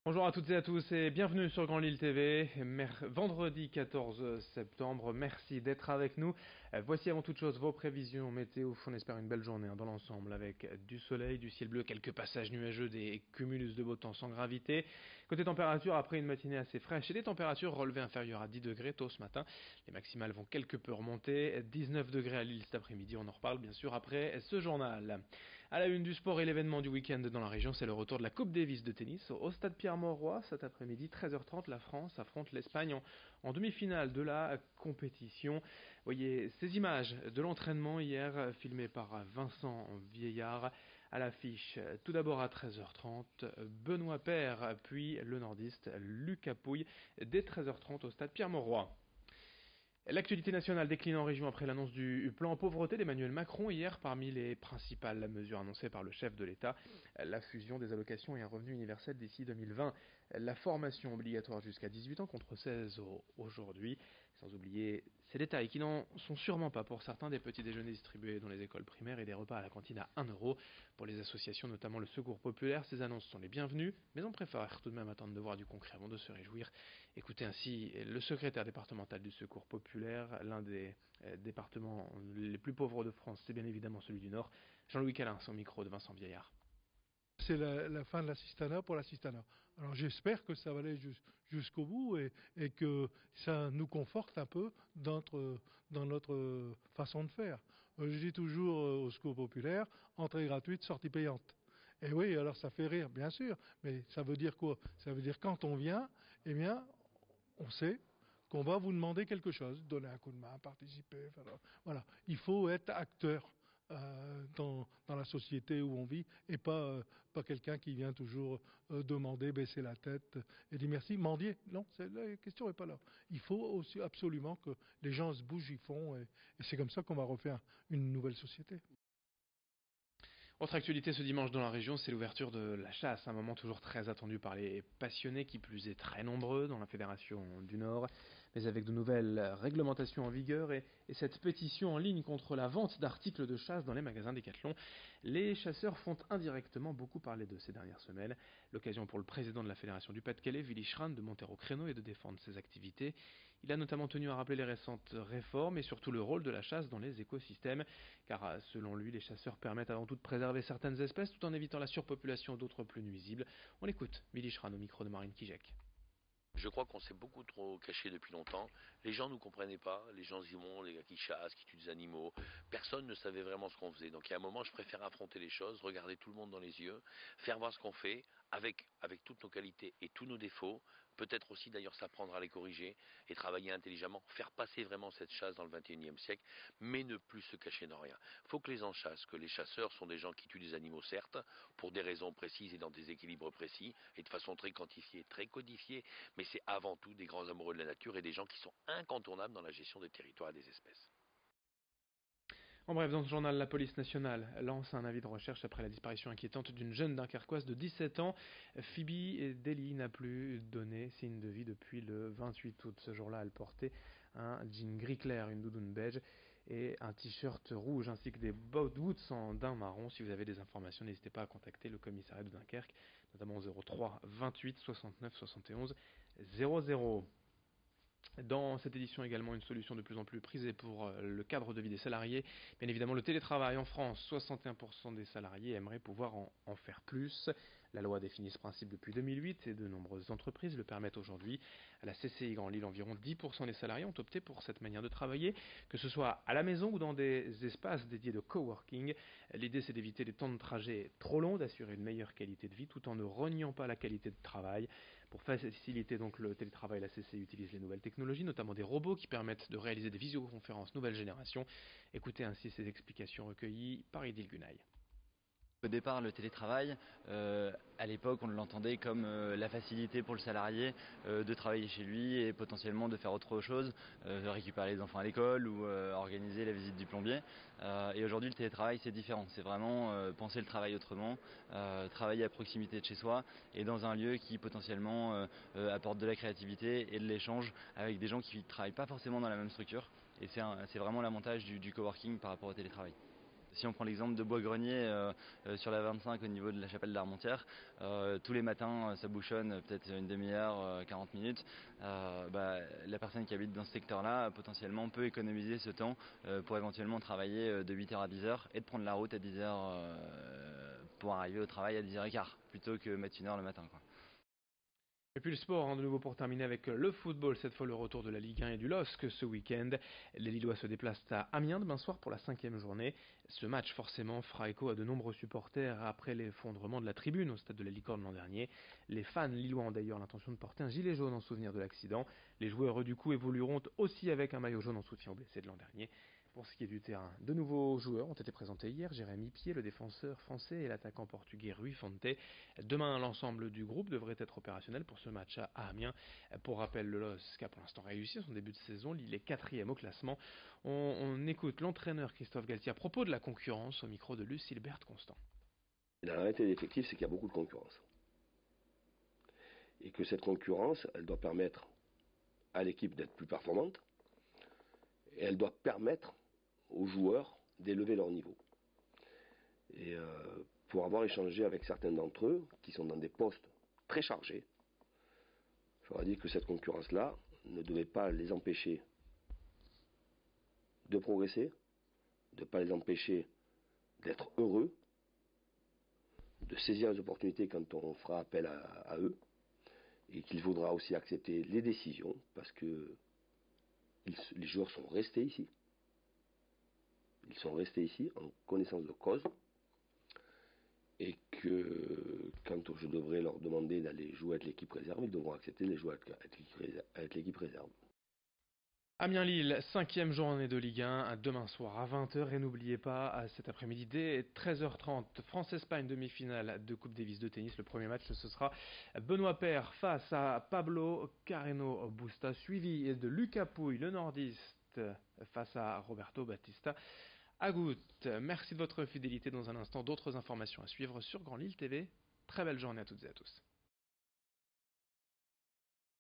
Bonjour à toutes et à tous et bienvenue sur Grand Lille TV, vendredi 14 septembre, merci d'être avec nous. Voici avant toute chose vos prévisions météo, on espère une belle journée dans l'ensemble avec du soleil, du ciel bleu, quelques passages nuageux, des cumulus de beau temps sans gravité. Côté température, après une matinée assez fraîche et des températures relevées inférieures à 10 degrés tôt ce matin, les maximales vont quelque peu remonter, 19 degrés à Lille cet après-midi, on en reparle bien sûr après ce journal. À la une du sport et l'événement du week-end dans la région, c'est le retour de la Coupe Davis de tennis au stade Pierre-Mauroy. Cet après-midi, 13h30, la France affronte l'Espagne en demi-finale de la compétition. Voyez ces images de l'entraînement hier filmées par Vincent Vieillard à l'affiche. Tout d'abord à 13h30, Benoît Paire, puis le nordiste Lucas Pouille dès 13h30 au stade Pierre-Mauroy. L'actualité nationale décline en région après l'annonce du plan pauvreté d'Emmanuel Macron hier. Parmi les principales mesures annoncées par le chef de l'État, la fusion des allocations et un revenu universel d'ici 2020, la formation obligatoire jusqu'à 18 ans contre 16 aujourd'hui, sans oublier ces détails qui n'en sont sûrement pas pour certains, des petits déjeuners distribués dans les écoles primaires et des repas à la cantine à 1 euro. Pour les associations, notamment le Secours Populaire, ces annonces sont les bienvenues, mais on préfère tout de même attendre de voir du concret avant de se réjouir. Écoutez ainsi le secrétaire départemental du Secours Populaire, l'un des départements les plus pauvres de France, c'est bien évidemment celui du Nord. Jean-Louis Calin, au micro de Vincent Vieillard. C'est la fin de l'assistanat pour l'assistanat. Alors j'espère que ça va aller jusqu'au bout et que ça nous conforte un peu dans notre façon de faire. Je dis toujours au secours populaire, entrée gratuite, sortie payante. Et oui, alors ça fait rire, bien sûr, mais ça veut dire quoi? Ça veut dire quand on vient, eh bien, on sait qu'on va vous demander quelque chose, donner un coup de main, participer. Voilà, il faut être acteur dans la société où on vit et pas quelqu'un qui vient toujours demander, baisser la tête et dire merci, mendier. Non, la question n'est pas là. Il faut aussi absolument que les gens se bougent, ils font et c'est comme ça qu'on va refaire une nouvelle société. Autre actualité ce dimanche dans la région, c'est l'ouverture de la chasse, un moment toujours très attendu par les passionnés, qui plus est très nombreux dans la Fédération du Nord, mais avec de nouvelles réglementations en vigueur et cette pétition en ligne contre la vente d'articles de chasse dans les magasins Decathlon, les chasseurs font indirectement beaucoup parler d'eux ces dernières semaines. L'occasion pour le président de la Fédération du Pas-de-Calais, Willy Schran, de monter au créneau et de défendre ses activités. Il a notamment tenu à rappeler les récentes réformes et surtout le rôle de la chasse dans les écosystèmes, car selon lui, les chasseurs permettent avant tout de préserver certaines espèces tout en évitant la surpopulation d'autres plus nuisibles. On l'écoute, Willy Schran au micro de Marine Kijek. Je crois qu'on s'est beaucoup trop caché depuis longtemps. Les gens ne nous comprenaient pas. Les gens disaient, bon, les gars qui chassent, qui tuent des animaux. Personne ne savait vraiment ce qu'on faisait. Donc il y a un moment, je préfère affronter les choses, regarder tout le monde dans les yeux, faire voir ce qu'on fait, avec toutes nos qualités et tous nos défauts. Peut-être aussi d'ailleurs s'apprendre à les corriger et travailler intelligemment, faire passer vraiment cette chasse dans le 21e siècle, mais ne plus se cacher dans rien. Il faut que les gens chassent, que les chasseurs sont des gens qui tuent des animaux certes, pour des raisons précises et dans des équilibres précis, et de façon très quantifiée, très codifiée, mais c'est avant tout des grands amoureux de la nature et des gens qui sont incontournables dans la gestion des territoires et des espèces. En bref, dans ce journal, la police nationale lance un avis de recherche après la disparition inquiétante d'une jeune dunkerquoise de 17 ans. Phoebe Daly n'a plus donné signe de vie depuis le 28 août. Ce jour-là, elle portait un jean gris clair, une doudoune beige et un t-shirt rouge, ainsi que des boots en daim marron. Si vous avez des informations, n'hésitez pas à contacter le commissariat de Dunkerque, notamment au 03 28 69 71 00. Dans cette édition également, une solution de plus en plus prisée pour le cadre de vie des salariés. Bien évidemment, le télétravail en France, 61% des salariés aimeraient pouvoir en faire plus. La loi définit ce principe depuis 2008 et de nombreuses entreprises le permettent aujourd'hui. À la CCI Grand Lille, environ 10% des salariés ont opté pour cette manière de travailler, que ce soit à la maison ou dans des espaces dédiés de coworking. L'idée, c'est d'éviter les temps de trajet trop longs, d'assurer une meilleure qualité de vie tout en ne reniant pas la qualité de travail. Pour faciliter donc le télétravail, la CCI utilise les nouvelles technologies, notamment des robots qui permettent de réaliser des visioconférences nouvelle génération. Écoutez ainsi ces explications recueillies par Idil Gunay. Au départ, le télétravail, à l'époque, on l'entendait comme la facilité pour le salarié de travailler chez lui et potentiellement de faire autre chose, de récupérer les enfants à l'école ou organiser la visite du plombier. Et aujourd'hui, le télétravail, c'est différent. C'est vraiment penser le travail autrement, travailler à proximité de chez soi et dans un lieu qui potentiellement apporte de la créativité et de l'échange avec des gens qui ne travaillent pas forcément dans la même structure. Et c'est vraiment l'avantage du coworking par rapport au télétravail. Si on prend l'exemple de Bois-Grenier sur la 25 au niveau de la chapelle d'Armentières, tous les matins ça bouchonne peut-être une demi-heure, 40 minutes. La personne qui habite dans ce secteur-là potentiellement peut économiser ce temps pour éventuellement travailler de 8h à 10h et de prendre la route à 10h pour arriver au travail à 10h15 plutôt que mettre 1 heure le matin, quoi. Et puis le sport, de nouveau pour terminer avec le football, cette fois le retour de la Ligue 1 et du LOSC ce week-end. Les Lillois se déplacent à Amiens demain soir pour la 5e journée. Ce match forcément fera écho à de nombreux supporters après l'effondrement de la tribune au stade de la Licorne l'an dernier. Les fans lillois ont d'ailleurs l'intention de porter un gilet jaune en souvenir de l'accident. Les joueurs du coup évolueront aussi avec un maillot jaune en soutien aux blessés de l'an dernier. Pour ce qui est du terrain, de nouveaux joueurs ont été présentés hier, Jérémy Pied, le défenseur français, et l'attaquant portugais Rui Fonte. Demain, l'ensemble du groupe devrait être opérationnel pour ce match à Amiens. Pour rappel, le LOSC a pour l'instant réussi son début de saison, il est 4e au classement. On écoute l'entraîneur Christophe Galtier à propos de la concurrence au micro de Lucilbert Constant. La réalité des effectifs, c'est qu'il y a beaucoup de concurrence. Et que cette concurrence, elle doit permettre à l'équipe d'être plus performante, et elle doit permettre aux joueurs d'élever leur niveau. Et pour avoir échangé avec certains d'entre eux, qui sont dans des postes très chargés, je leur ai dit que cette concurrence-là ne devait pas les empêcher de progresser, de ne pas les empêcher d'être heureux, de saisir les opportunités quand on fera appel à eux, et qu'il faudra aussi accepter les décisions, parce que les joueurs sont restés ici. Ils sont restés ici en connaissance de cause, et que quand je devrais leur demander d'aller jouer avec l'équipe réserve, ils devront accepter de jouer avec l'équipe réserve. Amiens-Lille, 5e journée de Ligue 1, demain soir à 20h. Et n'oubliez pas, cet après-midi, dès 13h30, France-Espagne, demi-finale de Coupe Davis de tennis. Le premier match, ce sera Benoît Paire face à Pablo Carreno Busta, suivi de Lucas Pouille, le nordiste, face à Roberto Bautista Agut. Merci de votre fidélité. Dans un instant, d'autres informations à suivre sur Grand Lille TV. Très belle journée à toutes et à tous.